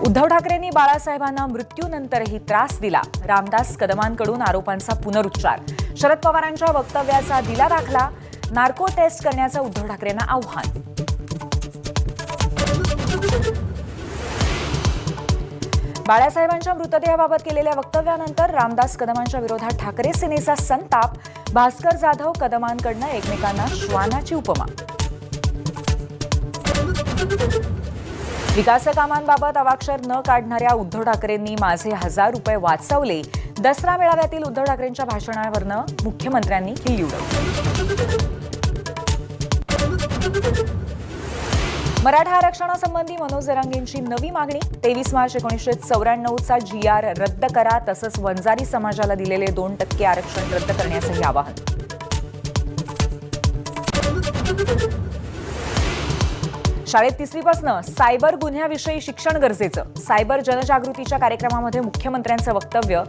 उद्धव ठाकरेंनी बाळासाहेबांना मृत्यूनंतरही त्रास दिला. रामदास कदमांकडून आरोपांचा पुनरुच्चार. शरद पवारांच्या वक्तव्याचा दिला दाखला. नार्को टेस्ट करण्याचं उद्धव ठाकरेंना आव्हान. बाळासाहेबांच्या मृतदेहाबाबत केलेल्या वक्तव्यानंतर रामदास कदमांच्या विरोधात ठाकरे सेनेचा संताप. भास्कर जाधव कदमांकडून एकमेकांना श्वानाची उपमा. विकासकामांबाबत अवाक्षर न काढणाऱ्या उद्धव ठाकरेंनी माझे 1000 रुपये वाचवले. दसरा मेळाव्यातील उद्धव ठाकरेंच्या भाषणावरनं मुख्यमंत्र्यांनी खिल्ली उडवली. मराठा आरक्षणासंबंधी मनोज जरांगेंची नवी मागणी. 23 मार्च 1994चा GR रद्द करा. तसंच वंजारी समाजाला दिलेले 2% आरक्षण रद्द करण्याचंही आवाहन. शाळेत 3वीपासून सायबर गुन्ह्याविषयी शिक्षण गरजेचं. सायबर जनजागृतीच्या कार्यक्रमामध्ये मुख्यमंत्र्यांचं वक्तव्य.